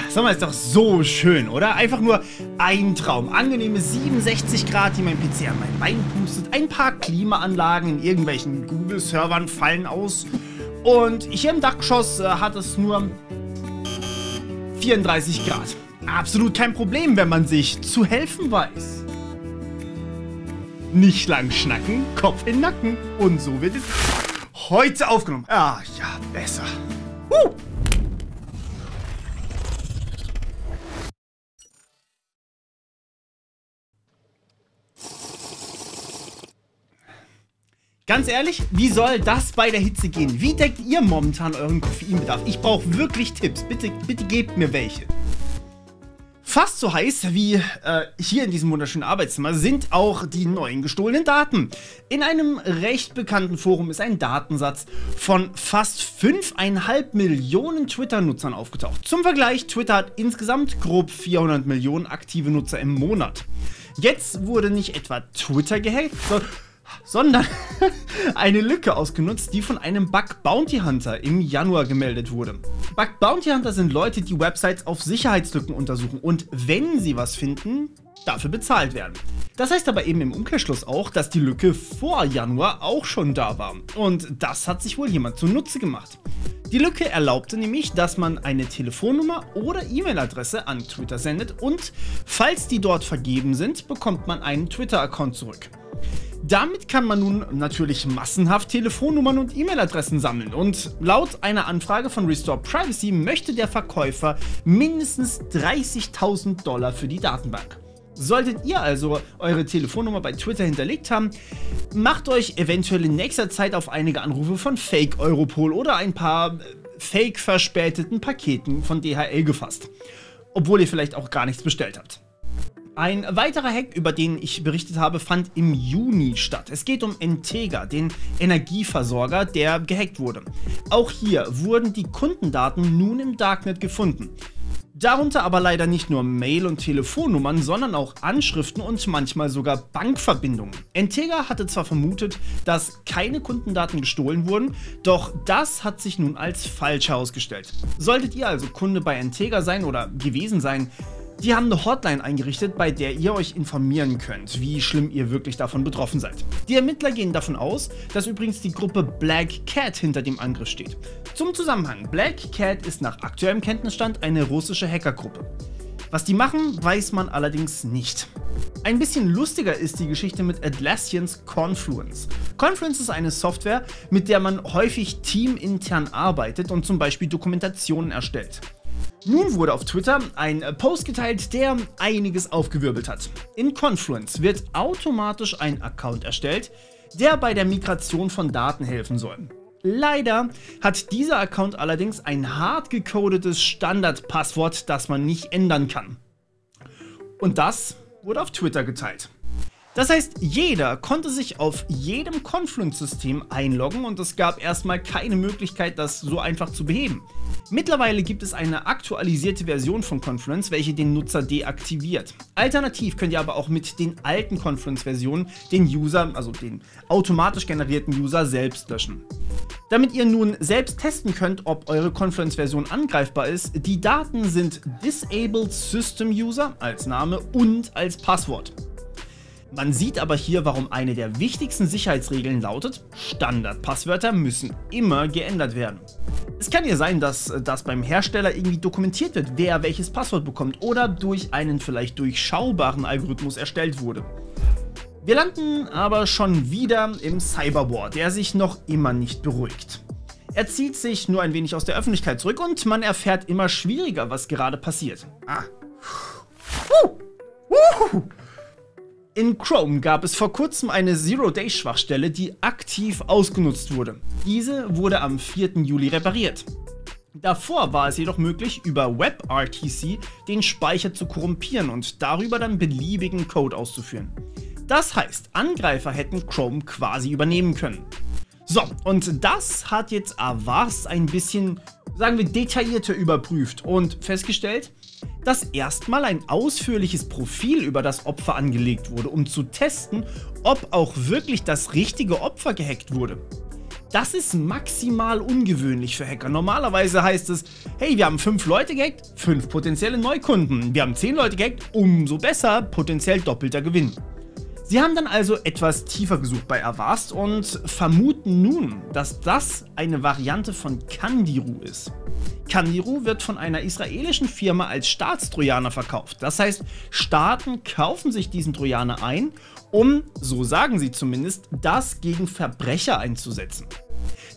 sag mal, ist doch so schön, oder? Einfach nur ein Traum. Angenehme 67 Grad, die mein PC an mein Bein pustet. Ein paar Klimaanlagen in irgendwelchen Google-Servern fallen aus. Und hier im Dachgeschoss hat es nur 34 Grad. Absolut kein Problem, wenn man sich zu helfen weiß. Nicht lang schnacken, Kopf in den Nacken. Und so wird es heute aufgenommen. Ah, ja, besser. Ganz ehrlich, wie soll das bei der Hitze gehen? Wie deckt ihr momentan euren Koffeinbedarf? Ich brauche wirklich Tipps. Bitte gebt mir welche. Fast so heiß wie hier in diesem wunderschönen Arbeitszimmer sind auch die neuen gestohlenen Daten. In einem recht bekannten Forum ist ein Datensatz von fast 5,5 Millionen Twitter-Nutzern aufgetaucht. Zum Vergleich, Twitter hat insgesamt grob 400 Millionen aktive Nutzer im Monat. Jetzt wurde nicht etwa Twitter gehackt, sondern eine Lücke ausgenutzt, die von einem Bug Bounty Hunter im Januar gemeldet wurde. Bug Bounty Hunter sind Leute, die Websites auf Sicherheitslücken untersuchen und wenn sie was finden, dafür bezahlt werden. Das heißt aber eben im Umkehrschluss auch, dass die Lücke vor Januar auch schon da war. Und das hat sich wohl jemand zunutze gemacht. Die Lücke erlaubte nämlich, dass man eine Telefonnummer oder E-Mail-Adresse an Twitter sendet und falls die dort vergeben sind, bekommt man einen Twitter-Account zurück. Damit kann man nun natürlich massenhaft Telefonnummern und E-Mail-Adressen sammeln und laut einer Anfrage von Restore Privacy möchte der Verkäufer mindestens $30.000 für die Datenbank. Solltet ihr also eure Telefonnummer bei Twitter hinterlegt haben, macht euch eventuell in nächster Zeit auf einige Anrufe von Fake Europol oder ein paar fake verspäteten Paketen von DHL gefasst, obwohl ihr vielleicht auch gar nichts bestellt habt. Ein weiterer Hack, über den ich berichtet habe, fand im Juni statt. Es geht um Entega, den Energieversorger, der gehackt wurde. Auch hier wurden die Kundendaten nun im Darknet gefunden. Darunter aber leider nicht nur Mail- und Telefonnummern, sondern auch Anschriften und manchmal sogar Bankverbindungen. Entega hatte zwar vermutet, dass keine Kundendaten gestohlen wurden, doch das hat sich nun als falsch herausgestellt. Solltet ihr also Kunde bei Entega sein oder gewesen sein, die haben eine Hotline eingerichtet, bei der ihr euch informieren könnt, wie schlimm ihr wirklich davon betroffen seid. Die Ermittler gehen davon aus, dass übrigens die Gruppe Black Cat hinter dem Angriff steht. Zum Zusammenhang, Black Cat ist nach aktuellem Kenntnisstand eine russische Hackergruppe. Was die machen, weiß man allerdings nicht. Ein bisschen lustiger ist die Geschichte mit Atlassians Confluence. Confluence ist eine Software, mit der man häufig teamintern arbeitet und zum Beispiel Dokumentationen erstellt. Nun wurde auf Twitter ein Post geteilt, der einiges aufgewirbelt hat. In Confluence wird automatisch ein Account erstellt, der bei der Migration von Daten helfen soll. Leider hat dieser Account allerdings ein hart gecodetes Standardpasswort, das man nicht ändern kann. Und das wurde auf Twitter geteilt. Das heißt, jeder konnte sich auf jedem Confluence-System einloggen und es gab erstmal keine Möglichkeit, das so einfach zu beheben. Mittlerweile gibt es eine aktualisierte Version von Confluence, welche den Nutzer deaktiviert. Alternativ könnt ihr aber auch mit den alten Confluence-Versionen den User, also den automatisch generierten User selbst löschen. Damit ihr nun selbst testen könnt, ob eure Confluence-Version angreifbar ist, die Daten sind Disabled System User als Name und als Passwort. Man sieht aber hier, warum eine der wichtigsten Sicherheitsregeln lautet, Standardpasswörter müssen immer geändert werden. Es kann ja sein, dass das beim Hersteller irgendwie dokumentiert wird, wer welches Passwort bekommt oder durch einen vielleicht durchschaubaren Algorithmus erstellt wurde. Wir landen aber schon wieder im Cyberwar, der sich noch immer nicht beruhigt. Er zieht sich nur ein wenig aus der Öffentlichkeit zurück und man erfährt immer schwieriger, was gerade passiert. In Chrome gab es vor kurzem eine Zero-Day-Schwachstelle, die aktiv ausgenutzt wurde. Diese wurde am 4. Juli repariert. Davor war es jedoch möglich, über WebRTC den Speicher zu korrumpieren und darüber dann beliebigen Code auszuführen. Das heißt, Angreifer hätten Chrome quasi übernehmen können. So, und das hat jetzt Avast ein bisschen, sagen wir, detaillierter überprüft und festgestellt, dass erstmal ein ausführliches Profil über das Opfer angelegt wurde, um zu testen, ob auch wirklich das richtige Opfer gehackt wurde. Das ist maximal ungewöhnlich für Hacker. Normalerweise heißt es, hey, wir haben 5 Leute gehackt, 5 potenzielle Neukunden. Wir haben 10 Leute gehackt, umso besser, potenziell doppelter Gewinn. Sie haben dann also etwas tiefer gesucht bei Avast und vermuten nun, dass das eine Variante von Candiru ist. Candiru wird von einer israelischen Firma als Staatstrojaner verkauft. Das heißt, Staaten kaufen sich diesen Trojaner ein, um, so sagen sie zumindest, das gegen Verbrecher einzusetzen.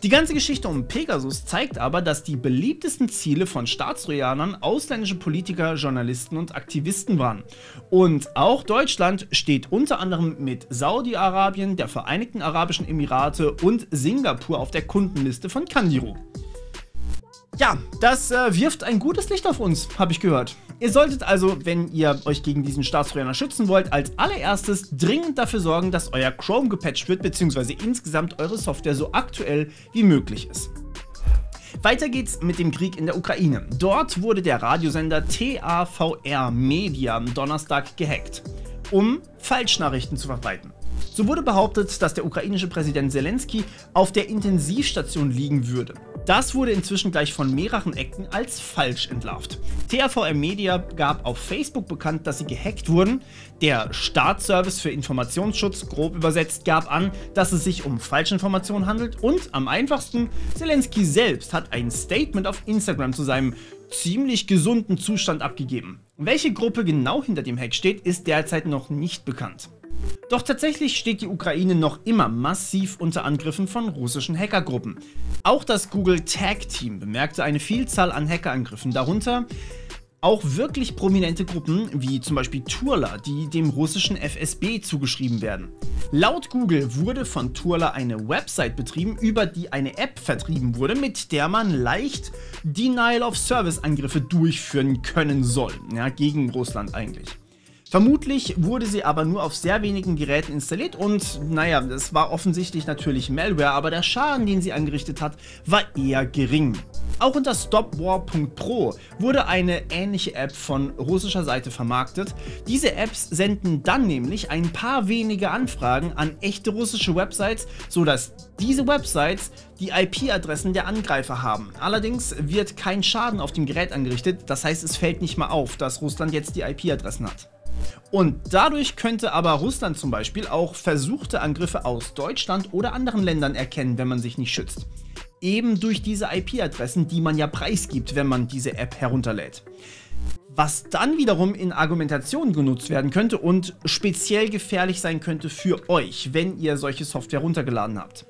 Die ganze Geschichte um Pegasus zeigt aber, dass die beliebtesten Ziele von Staatstrojanern ausländische Politiker, Journalisten und Aktivisten waren. Und auch Deutschland steht unter anderem mit Saudi-Arabien, der Vereinigten Arabischen Emirate und Singapur auf der Kundenliste von Candiru. Ja, das wirft ein gutes Licht auf uns, habe ich gehört. Ihr solltet also, wenn ihr euch gegen diesen Staatstrojaner schützen wollt, als allererstes dringend dafür sorgen, dass euer Chrome gepatcht wird, beziehungsweise insgesamt eure Software so aktuell wie möglich ist. Weiter geht's mit dem Krieg in der Ukraine. Dort wurde der Radiosender TAVR Media am Donnerstag gehackt, um Falschnachrichten zu verbreiten. So wurde behauptet, dass der ukrainische Präsident Zelensky auf der Intensivstation liegen würde. Das wurde inzwischen gleich von mehreren Ecken als falsch entlarvt. TAVR Media gab auf Facebook bekannt, dass sie gehackt wurden. Der Staatsservice für Informationsschutz, grob übersetzt, gab an, dass es sich um Falschinformationen handelt. Und am einfachsten, Zelensky selbst hat ein Statement auf Instagram zu seinem ziemlich gesunden Zustand abgegeben. Welche Gruppe genau hinter dem Hack steht, ist derzeit noch nicht bekannt. Doch tatsächlich steht die Ukraine noch immer massiv unter Angriffen von russischen Hackergruppen. Auch das Google Tag Team bemerkte eine Vielzahl an Hackerangriffen, darunter auch wirklich prominente Gruppen wie zum Beispiel Turla, die dem russischen FSB zugeschrieben werden. Laut Google wurde von Turla eine Website betrieben, über die eine App vertrieben wurde, mit der man leicht Denial-of-Service-Angriffe durchführen können soll, ja, gegen Russland eigentlich. Vermutlich wurde sie aber nur auf sehr wenigen Geräten installiert und naja, es war offensichtlich natürlich Malware, aber der Schaden, den sie angerichtet hat, war eher gering. Auch unter stopwar.pro wurde eine ähnliche App von russischer Seite vermarktet. Diese Apps senden dann nämlich ein paar wenige Anfragen an echte russische Websites, sodass diese Websites die IP-Adressen der Angreifer haben. Allerdings wird kein Schaden auf dem Gerät angerichtet, das heißt, es fällt nicht mal auf, dass Russland jetzt die IP-Adressen hat. Und dadurch könnte aber Russland zum Beispiel auch versuchte Angriffe aus Deutschland oder anderen Ländern erkennen, wenn man sich nicht schützt. Eben durch diese IP-Adressen, die man ja preisgibt, wenn man diese App herunterlädt. Was dann wiederum in Argumentation genutzt werden könnte und speziell gefährlich sein könnte für euch, wenn ihr solche Software runtergeladen habt.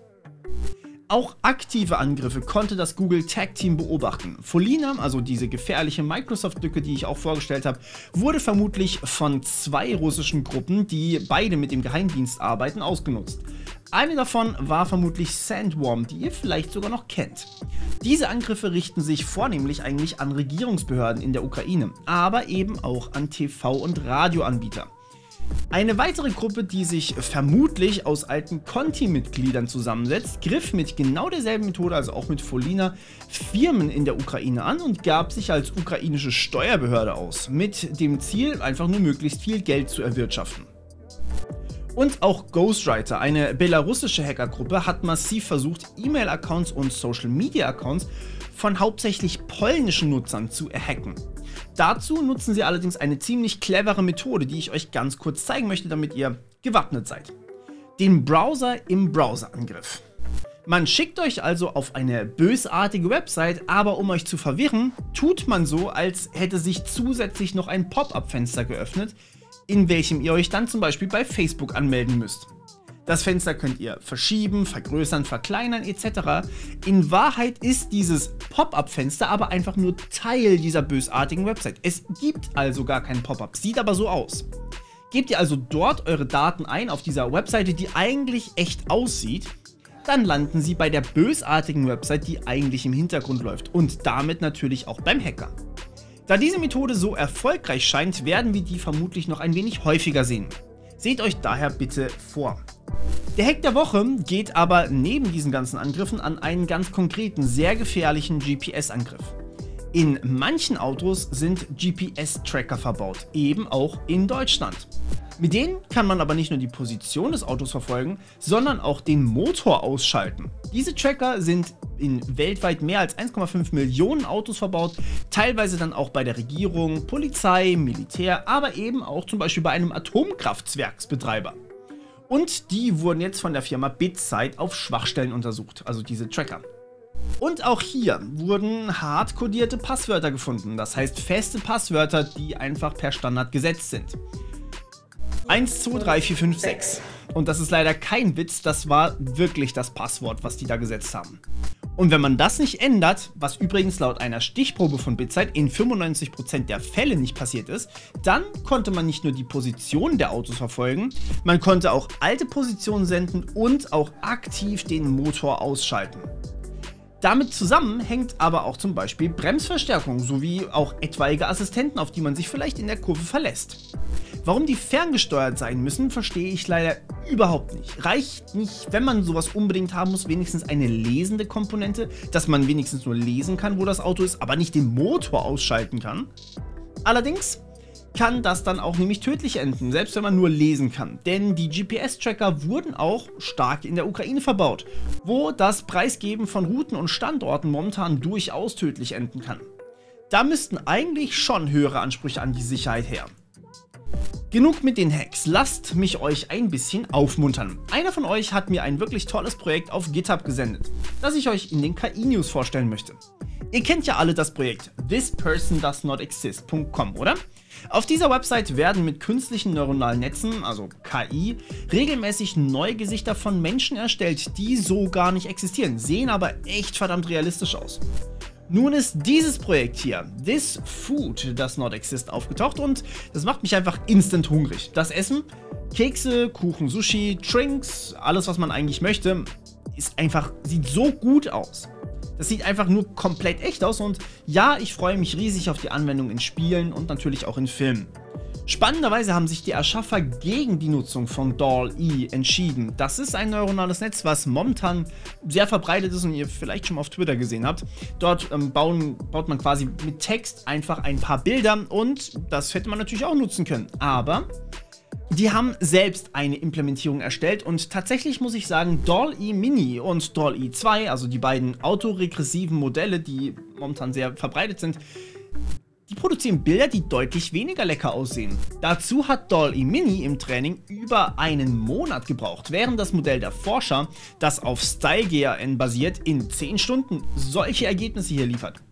Auch aktive Angriffe konnte das Google Tag Team beobachten. Follina, also diese gefährliche Microsoft-Lücke, die ich auch vorgestellt habe, wurde vermutlich von 2 russischen Gruppen, die beide mit dem Geheimdienst arbeiten, ausgenutzt. Eine davon war vermutlich Sandworm, die ihr vielleicht sogar noch kennt. Diese Angriffe richten sich vornehmlich eigentlich an Regierungsbehörden in der Ukraine, aber eben auch an TV- und Radioanbieter. Eine weitere Gruppe, die sich vermutlich aus alten Conti-Mitgliedern zusammensetzt, griff mit genau derselben Methode, also auch mit Follina, Firmen in der Ukraine an und gab sich als ukrainische Steuerbehörde aus, mit dem Ziel, einfach nur möglichst viel Geld zu erwirtschaften. Und auch Ghostwriter, eine belarussische Hackergruppe, hat massiv versucht, E-Mail-Accounts und Social-Media-Accounts von hauptsächlich polnischen Nutzern zu hacken. Dazu nutzen sie allerdings eine ziemlich clevere Methode, die ich euch ganz kurz zeigen möchte, damit ihr gewappnet seid. Den Browser im Browser-Angriff. Man schickt euch also auf eine bösartige Website, aber um euch zu verwirren, tut man so, als hätte sich zusätzlich noch ein Pop-up-Fenster geöffnet, in welchem ihr euch dann zum Beispiel bei Facebook anmelden müsst. Das Fenster könnt ihr verschieben, vergrößern, verkleinern etc. In Wahrheit ist dieses Pop-up-Fenster aber einfach nur Teil dieser bösartigen Website. Es gibt also gar kein Pop-up, sieht aber so aus. Gebt ihr also dort eure Daten ein auf dieser Webseite, die eigentlich echt aussieht, dann landen sie bei der bösartigen Website, die eigentlich im Hintergrund läuft und damit natürlich auch beim Hacker. Da diese Methode so erfolgreich scheint, werden wir die vermutlich noch ein wenig häufiger sehen. Seht euch daher bitte vor. Der Hack der Woche geht aber neben diesen ganzen Angriffen an einen ganz konkreten, sehr gefährlichen GPS-Angriff. In manchen Autos sind GPS-Tracker verbaut, eben auch in Deutschland. Mit denen kann man aber nicht nur die Position des Autos verfolgen, sondern auch den Motor ausschalten. Diese Tracker sind in weltweit mehr als 1,5 Millionen Autos verbaut, teilweise dann auch bei der Regierung, Polizei, Militär, aber eben auch zum Beispiel bei einem Atomkraftwerksbetreiber. Und die wurden jetzt von der Firma BitSight auf Schwachstellen untersucht, also diese Tracker. Und auch hier wurden hart kodierte Passwörter gefunden, das heißt feste Passwörter, die einfach per Standard gesetzt sind. 1, 2, 3, 4, 5, 6. Und das ist leider kein Witz, das war wirklich das Passwort, was die da gesetzt haben. Und wenn man das nicht ändert, was übrigens laut einer Stichprobe von BitSight in 95% der Fälle nicht passiert ist, dann konnte man nicht nur die Position der Autos verfolgen, man konnte auch alte Positionen senden und auch aktiv den Motor ausschalten. Damit zusammen hängt aber auch zum Beispiel Bremsverstärkung sowie auch etwaige Assistenten, auf die man sich vielleicht in der Kurve verlässt. Warum die ferngesteuert sein müssen, verstehe ich leider überhaupt nicht. Reicht nicht, wenn man sowas unbedingt haben muss, wenigstens eine lesende Komponente, dass man wenigstens nur lesen kann, wo das Auto ist, aber nicht den Motor ausschalten kann? Allerdings kann das dann auch nämlich tödlich enden, selbst wenn man nur lesen kann. Denn die GPS-Tracker wurden auch stark in der Ukraine verbaut, wo das Preisgeben von Routen und Standorten momentan durchaus tödlich enden kann. Da müssten eigentlich schon höhere Ansprüche an die Sicherheit her. Genug mit den Hacks, lasst mich euch ein bisschen aufmuntern. Einer von euch hat mir ein wirklich tolles Projekt auf GitHub gesendet, das ich euch in den KI-News vorstellen möchte. Ihr kennt ja alle das Projekt thispersondoesnotexist.com, oder? Auf dieser Website werden mit künstlichen neuronalen Netzen, also KI, regelmäßig neue Gesichter von Menschen erstellt, die so gar nicht existieren, sehen aber echt verdammt realistisch aus. Nun ist dieses Projekt hier, This Food Does Not Exist, aufgetaucht und das macht mich einfach instant hungrig. Das Essen, Kekse, Kuchen, Sushi, Drinks, alles was man eigentlich möchte, ist einfach, sieht so gut aus. Das sieht einfach nur komplett echt aus und ja, ich freue mich riesig auf die Anwendung in Spielen und natürlich auch in Filmen. Spannenderweise haben sich die Erschaffer gegen die Nutzung von DALL-E entschieden. Das ist ein neuronales Netz, was momentan sehr verbreitet ist und ihr vielleicht schon mal auf Twitter gesehen habt. Dort baut man quasi mit Text einfach ein paar Bilder und das hätte man natürlich auch nutzen können. Aber die haben selbst eine Implementierung erstellt und tatsächlich muss ich sagen, DALL-E Mini und DALL-E 2, also die beiden autoregressiven Modelle, die momentan sehr verbreitet sind, die produzieren Bilder, die deutlich weniger lecker aussehen. Dazu hat DALL-E Mini im Training über einen Monat gebraucht, während das Modell der Forscher, das auf StyleGRN basiert, in 10 Stunden solche Ergebnisse hier liefert.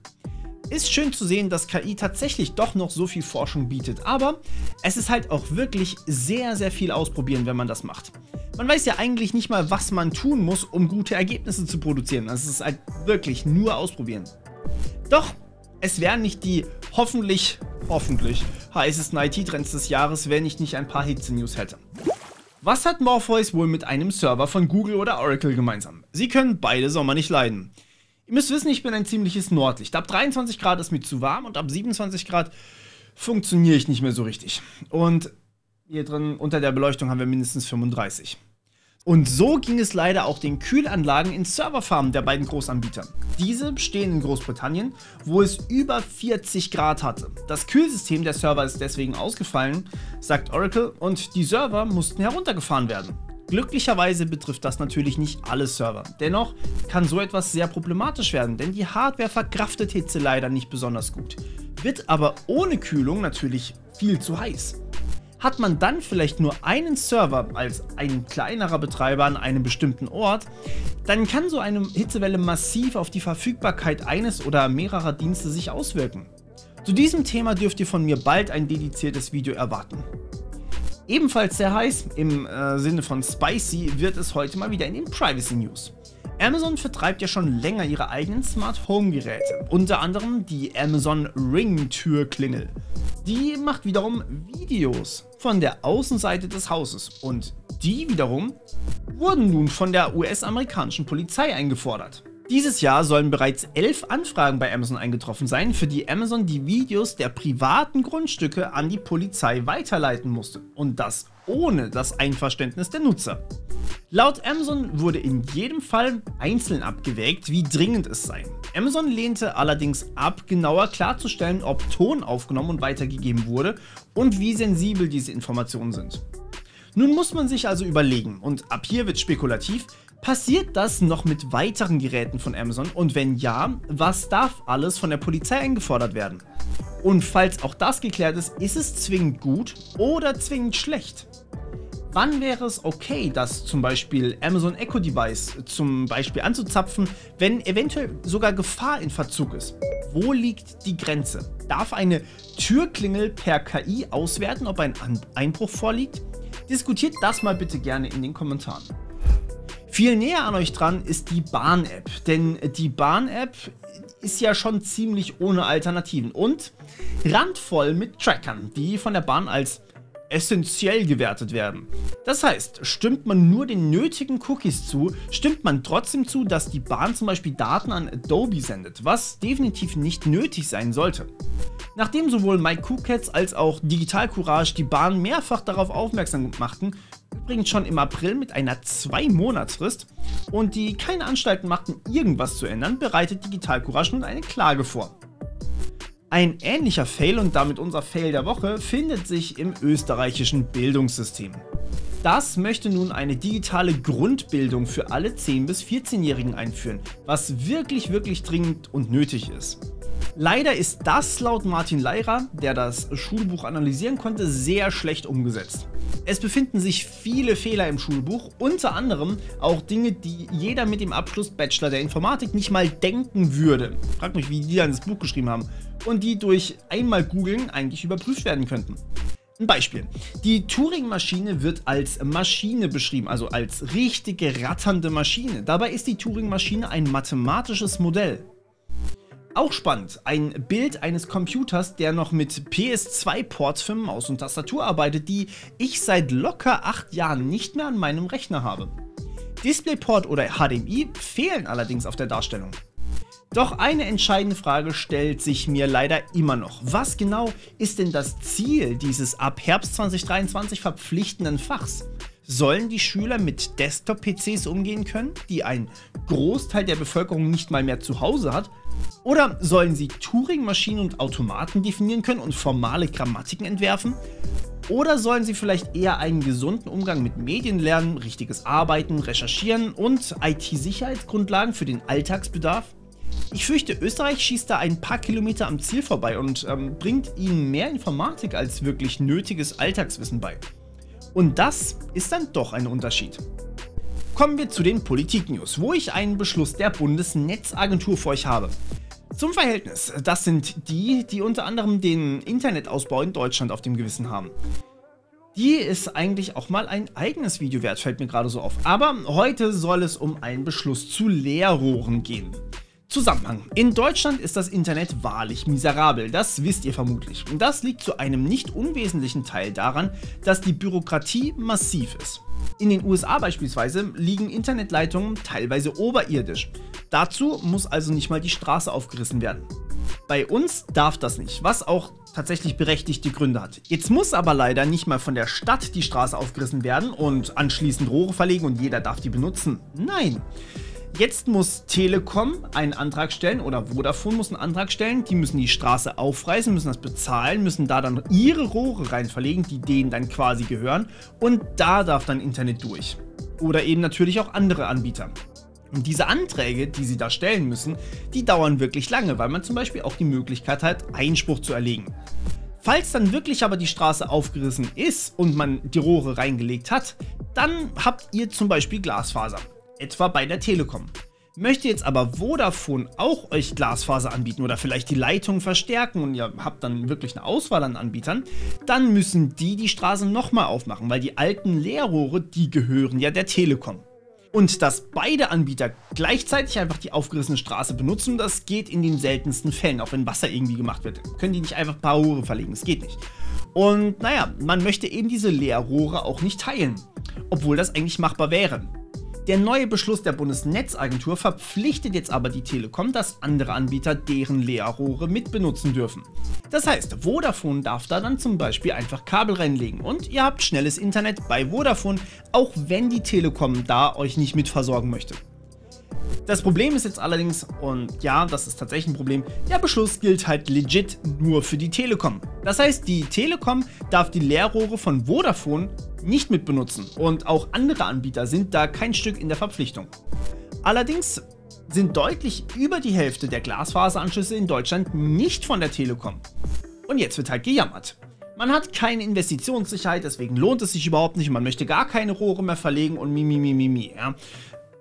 Ist schön zu sehen, dass KI tatsächlich doch noch so viel Forschung bietet, aber es ist halt auch wirklich sehr, sehr viel ausprobieren, wenn man das macht. Man weiß ja eigentlich nicht mal, was man tun muss, um gute Ergebnisse zu produzieren. Also es ist halt wirklich nur ausprobieren. Doch es wären nicht die hoffentlich heißesten IT-Trends des Jahres, wenn ich nicht ein paar Hitze-News hätte. Was hat Morpheus wohl mit einem Server von Google oder Oracle gemeinsam? Sie können beide Sommer nicht leiden. Ihr müsst wissen, ich bin ein ziemliches Nordlicht. Ab 23 Grad ist mir zu warm und ab 27 Grad funktioniere ich nicht mehr so richtig. Und hier drin unter der Beleuchtung haben wir mindestens 35. Und so ging es leider auch den Kühlanlagen in Serverfarmen der beiden Großanbieter. Diese stehen in Großbritannien, wo es über 40 Grad hatte. Das Kühlsystem der Server ist deswegen ausgefallen, sagt Oracle, und die Server mussten heruntergefahren werden. Glücklicherweise betrifft das natürlich nicht alle Server. Dennoch kann so etwas sehr problematisch werden, denn die Hardware verkraftet Hitze leider nicht besonders gut. Wird aber ohne Kühlung natürlich viel zu heiß. Hat man dann vielleicht nur einen Server als ein kleinerer Betreiber an einem bestimmten Ort, dann kann so eine Hitzewelle massiv auf die Verfügbarkeit eines oder mehrerer Dienste sich auswirken. Zu diesem Thema dürft ihr von mir bald ein dediziertes Video erwarten. Ebenfalls sehr heiß, im Sinne von spicy, wird es heute mal wieder in den Privacy News. Amazon vertreibt ja schon länger ihre eigenen Smart Home Geräte, unter anderem die Amazon Ring Türklingel. Die macht wiederum Videos von der Außenseite des Hauses und die wiederum wurden nun von der US-amerikanischen Polizei eingefordert. Dieses Jahr sollen bereits 11 Anfragen bei Amazon eingetroffen sein, für die Amazon die Videos der privaten Grundstücke an die Polizei weiterleiten musste. Und das ohne das Einverständnis der Nutzer. Laut Amazon wurde in jedem Fall einzeln abgewägt, wie dringend es sei. Amazon lehnte allerdings ab, genauer klarzustellen, ob Ton aufgenommen und weitergegeben wurde und wie sensibel diese Informationen sind. Nun muss man sich also überlegen, und ab hier wird spekulativ, passiert das noch mit weiteren Geräten von Amazon und wenn ja, was darf alles von der Polizei eingefordert werden? Und falls auch das geklärt ist es zwingend gut oder zwingend schlecht? Wann wäre es okay, das zum Beispiel Amazon Echo Device zum Beispiel anzuzapfen, wenn eventuell sogar Gefahr in Verzug ist? Wo liegt die Grenze? Darf eine Türklingel per KI auswerten, ob ein Einbruch vorliegt? Diskutiert das mal bitte gerne in den Kommentaren. Viel näher an euch dran ist die Bahn-App, denn die Bahn-App ist ja schon ziemlich ohne Alternativen und randvoll mit Trackern, die von der Bahn als essentiell gewertet werden. Das heißt, stimmt man nur den nötigen Cookies zu, stimmt man trotzdem zu, dass die Bahn zum Beispiel Daten an Adobe sendet, was definitiv nicht nötig sein sollte. Nachdem sowohl MyCoolCats als auch Digital Courage die Bahn mehrfach darauf aufmerksam machten, übrigens schon im April mit einer 2-Monatsfrist und die keine Anstalten machten, irgendwas zu ändern, bereitet Digital Courage nun eine Klage vor. Ein ähnlicher Fail und damit unser Fail der Woche findet sich im österreichischen Bildungssystem. Das möchte nun eine digitale Grundbildung für alle 10- bis 14-Jährigen einführen, was wirklich dringend und nötig ist. Leider ist das laut Martin Leirer, der das Schulbuch analysieren konnte, sehr schlecht umgesetzt. Es befinden sich viele Fehler im Schulbuch, unter anderem auch Dinge, die jeder mit dem Abschluss Bachelor der Informatik nicht mal denken würde. Fragt mich, wie die dann das Buch geschrieben haben und die durch einmal googeln eigentlich überprüft werden könnten. Ein Beispiel. Die Turing-Maschine wird als Maschine beschrieben, also als richtige ratternde Maschine. Dabei ist die Turing-Maschine ein mathematisches Modell. Auch spannend, ein Bild eines Computers, der noch mit PS2-Ports für Maus und Tastatur arbeitet, die ich seit locker 8 Jahren nicht mehr an meinem Rechner habe. DisplayPort oder HDMI fehlen allerdings auf der Darstellung. Doch eine entscheidende Frage stellt sich mir leider immer noch. Was genau ist denn das Ziel dieses ab Herbst 2023 verpflichtenden Fachs? Sollen die Schüler mit Desktop-PCs umgehen können, die ein Großteil der Bevölkerung nicht mal mehr zu Hause hat? Oder sollen sie Turing-Maschinen und Automaten definieren können und formale Grammatiken entwerfen? Oder sollen sie vielleicht eher einen gesunden Umgang mit Medien lernen, richtiges Arbeiten, Recherchieren und IT-Sicherheitsgrundlagen für den Alltagsbedarf? Ich fürchte, Österreich schießt da ein paar Kilometer am Ziel vorbei und bringt ihnen mehr Informatik als wirklich nötiges Alltagswissen bei. Und das ist dann doch ein Unterschied. Kommen wir zu den Politik-News, wo ich einen Beschluss der Bundesnetzagentur für euch habe. Zum Verhältnis, das sind die, die unter anderem den Internetausbau in Deutschland auf dem Gewissen haben. Die ist eigentlich auch mal ein eigenes Video wert, fällt mir gerade so auf. Aber heute soll es um einen Beschluss zu Leerrohren gehen. Zusammenhang. In Deutschland ist das Internet wahrlich miserabel, das wisst ihr vermutlich. Und das liegt zu einem nicht unwesentlichen Teil daran, dass die Bürokratie massiv ist. In den USA beispielsweise liegen Internetleitungen teilweise oberirdisch. Dazu muss also nicht mal die Straße aufgerissen werden. Bei uns darf das nicht, was auch tatsächlich berechtigte Gründe hat. Jetzt muss aber leider nicht mal von der Stadt die Straße aufgerissen werden und anschließend Rohre verlegen und jeder darf die benutzen. Nein. Jetzt muss Telekom einen Antrag stellen oder Vodafone muss einen Antrag stellen, die müssen die Straße aufreißen, müssen das bezahlen, müssen da dann ihre Rohre rein verlegen, die denen dann quasi gehören und da darf dann Internet durch. Oder eben natürlich auch andere Anbieter. Und diese Anträge, die sie da stellen müssen, die dauern wirklich lange, weil man zum Beispiel auch die Möglichkeit hat, Einspruch zu erlegen. Falls dann wirklich aber die Straße aufgerissen ist und man die Rohre reingelegt hat, dann habt ihr zum Beispiel Glasfaser. Etwa bei der Telekom. Möchte jetzt aber Vodafone auch euch Glasfaser anbieten oder vielleicht die Leitung verstärken und ihr habt dann wirklich eine Auswahl an Anbietern, dann müssen die Straße nochmal aufmachen, weil die alten Leerrohre, die gehören ja der Telekom. Und dass beide Anbieter gleichzeitig einfach die aufgerissene Straße benutzen, das geht in den seltensten Fällen, auch wenn Wasser irgendwie gemacht wird. Können die nicht einfach ein paar Rohre verlegen, das geht nicht. Und naja, man möchte eben diese Leerrohre auch nicht teilen, obwohl das eigentlich machbar wäre. Der neue Beschluss der Bundesnetzagentur verpflichtet jetzt aber die Telekom, dass andere Anbieter deren Leerrohre mitbenutzen dürfen. Das heißt, Vodafone darf da dann zum Beispiel einfach Kabel reinlegen und ihr habt schnelles Internet bei Vodafone, auch wenn die Telekom da euch nicht mitversorgen möchte. Das Problem ist jetzt allerdings, und ja, das ist tatsächlich ein Problem, der Beschluss gilt halt legit nur für die Telekom. Das heißt, die Telekom darf die Leerrohre von Vodafone nicht mitbenutzen und auch andere Anbieter sind da kein Stück in der Verpflichtung. Allerdings sind deutlich über die Hälfte der Glasfaseranschlüsse in Deutschland nicht von der Telekom. Und jetzt wird halt gejammert. Man hat keine Investitionssicherheit, deswegen lohnt es sich überhaupt nicht und man möchte gar keine Rohre mehr verlegen und ja.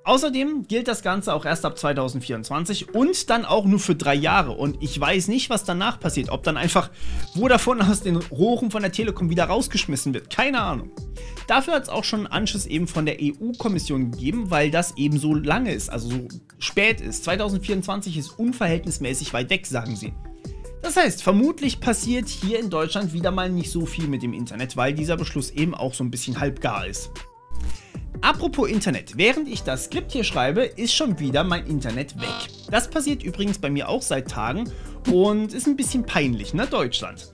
Außerdem gilt das Ganze auch erst ab 2024 und dann auch nur für 3 Jahre. Und ich weiß nicht, was danach passiert. Ob dann einfach Vodafone aus den Rohren von der Telekom wieder rausgeschmissen wird. Keine Ahnung. Dafür hat es auch schon einen Anschluss eben von der EU-Kommission gegeben, weil das eben so lange ist, also so spät ist. 2024 ist unverhältnismäßig weit weg, sagen sie. Das heißt, vermutlich passiert hier in Deutschland wieder mal nicht so viel mit dem Internet, weil dieser Beschluss eben auch so ein bisschen halbgar ist. Apropos Internet, während ich das Skript hier schreibe, ist schon wieder mein Internet weg. Das passiert übrigens bei mir auch seit Tagen und ist ein bisschen peinlich, ne, Deutschland.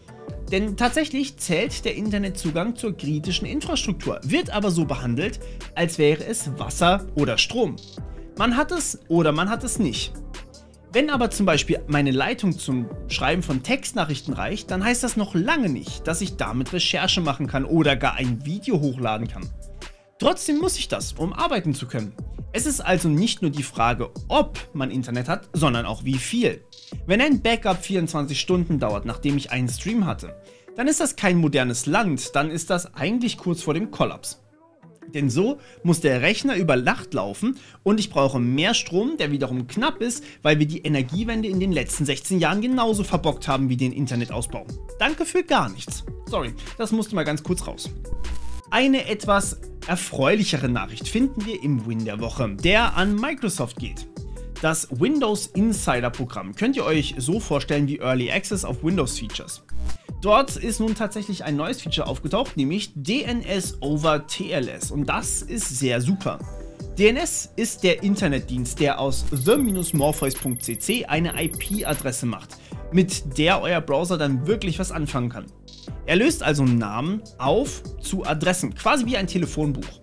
Denn tatsächlich zählt der Internetzugang zur kritischen Infrastruktur, wird aber so behandelt, als wäre es Wasser oder Strom. Man hat es oder man hat es nicht. Wenn aber zum Beispiel meine Leitung zum Schreiben von Textnachrichten reicht, dann heißt das noch lange nicht, dass ich damit Recherche machen kann oder gar ein Video hochladen kann. Trotzdem muss ich das, um arbeiten zu können. Es ist also nicht nur die Frage, ob man Internet hat, sondern auch wie viel. Wenn ein Backup 24 Stunden dauert, nachdem ich einen Stream hatte, dann ist das kein modernes Land, dann ist das eigentlich kurz vor dem Kollaps. Denn so muss der Rechner über Nacht laufen und ich brauche mehr Strom, der wiederum knapp ist, weil wir die Energiewende in den letzten 16 Jahren genauso verbockt haben wie den Internetausbau. Danke für gar nichts. Sorry, das musste mal ganz kurz raus. Eine etwas erfreulichere Nachricht finden wir im Win der Woche, der an Microsoft geht. Das Windows Insider Programm könnt ihr euch so vorstellen wie Early Access auf Windows Features. Dort ist nun tatsächlich ein neues Feature aufgetaucht, nämlich DNS over TLS und das ist sehr super. DNS ist der Internetdienst, der aus the-morpheus.cc eine IP-Adresse macht, mit der euer Browser dann wirklich was anfangen kann. Er löst also Namen auf zu Adressen, quasi wie ein Telefonbuch.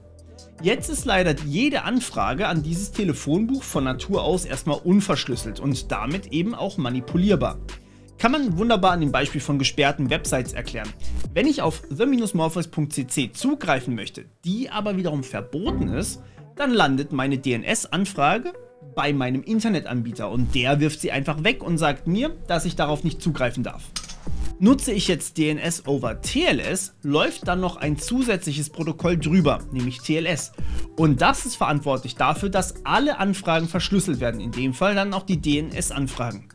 Jetzt ist leider jede Anfrage an dieses Telefonbuch von Natur aus erstmal unverschlüsselt und damit eben auch manipulierbar. Kann man wunderbar an dem Beispiel von gesperrten Websites erklären. Wenn ich auf the-morpheus.cc zugreifen möchte, die aber wiederum verboten ist, dann landet meine DNS-Anfrage bei meinem Internetanbieter und der wirft sie einfach weg und sagt mir, dass ich darauf nicht zugreifen darf. Nutze ich jetzt DNS over TLS, läuft dann noch ein zusätzliches Protokoll drüber, nämlich TLS. Und das ist verantwortlich dafür, dass alle Anfragen verschlüsselt werden, in dem Fall dann auch die DNS-Anfragen.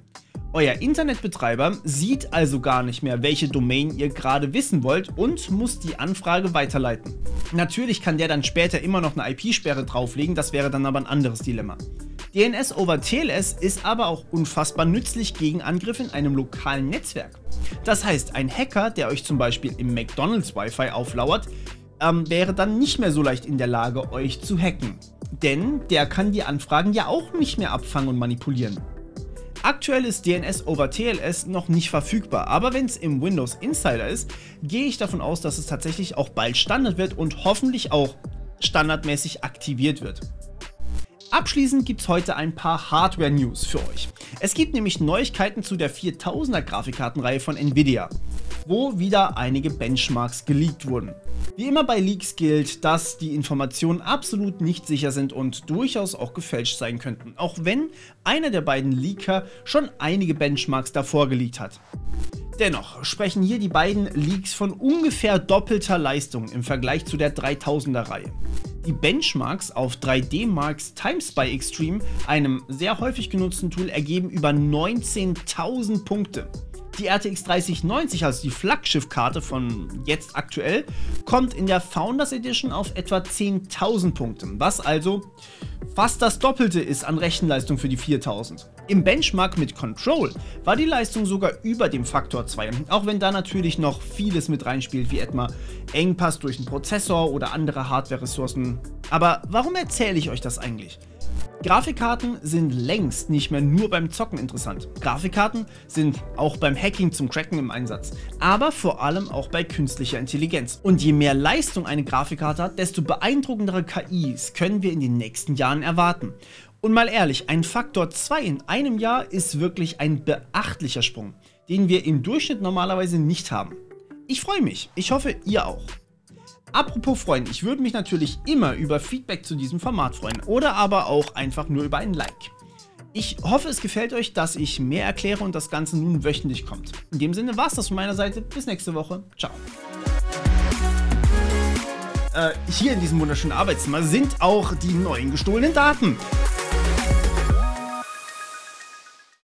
Euer Internetbetreiber sieht also gar nicht mehr, welche Domain ihr gerade wissen wollt und muss die Anfrage weiterleiten. Natürlich kann der dann später immer noch eine IP-Sperre drauflegen, das wäre dann aber ein anderes Dilemma. DNS over TLS ist aber auch unfassbar nützlich gegen Angriffe in einem lokalen Netzwerk. Das heißt, ein Hacker, der euch zum Beispiel im McDonald's Wi-Fi auflauert, wäre dann nicht mehr so leicht in der Lage, euch zu hacken. Denn der kann die Anfragen ja auch nicht mehr abfangen und manipulieren. Aktuell ist DNS over TLS noch nicht verfügbar, aber wenn es im Windows Insider ist, gehe ich davon aus, dass es tatsächlich auch bald Standard wird und hoffentlich auch standardmäßig aktiviert wird. Abschließend gibt es heute ein paar Hardware-News für euch. Es gibt nämlich Neuigkeiten zu der 4000er Grafikkartenreihe von Nvidia, wo wieder einige Benchmarks geleakt wurden. Wie immer bei Leaks gilt, dass die Informationen absolut nicht sicher sind und durchaus auch gefälscht sein könnten, auch wenn einer der beiden Leaker schon einige Benchmarks davor geleakt hat. Dennoch sprechen hier die beiden Leaks von ungefähr doppelter Leistung im Vergleich zu der 3000er Reihe. Die Benchmarks auf 3D-Marks TimeSpy Extreme, einem sehr häufig genutzten Tool, ergeben über 19.000 Punkte. Die RTX 3090, also die Flaggschiff-Karte von jetzt aktuell, kommt in der Founders Edition auf etwa 10.000 Punkte, was also fast das Doppelte ist an Rechenleistung für die 4000. Im Benchmark mit Control war die Leistung sogar über dem Faktor 2, auch wenn da natürlich noch vieles mit reinspielt, wie etwa Engpass durch den Prozessor oder andere Hardware-Ressourcen, Aber warum erzähle ich euch das eigentlich? Grafikkarten sind längst nicht mehr nur beim Zocken interessant. Grafikkarten sind auch beim Hacking zum Cracken im Einsatz, aber vor allem auch bei künstlicher Intelligenz. Und je mehr Leistung eine Grafikkarte hat, desto beeindruckendere KIs können wir in den nächsten Jahren erwarten. Und mal ehrlich, ein Faktor 2 in einem Jahr ist wirklich ein beachtlicher Sprung, den wir im Durchschnitt normalerweise nicht haben. Ich freue mich, ich hoffe ihr auch. Apropos freuen, ich würde mich natürlich immer über Feedback zu diesem Format freuen oder aber auch einfach nur über ein Like. Ich hoffe, es gefällt euch, dass ich mehr erkläre und das Ganze nun wöchentlich kommt. In dem Sinne war es das von meiner Seite. Bis nächste Woche. Ciao. Hier in diesem wunderschönen Arbeitszimmer sind auch die neuen gestohlenen Daten.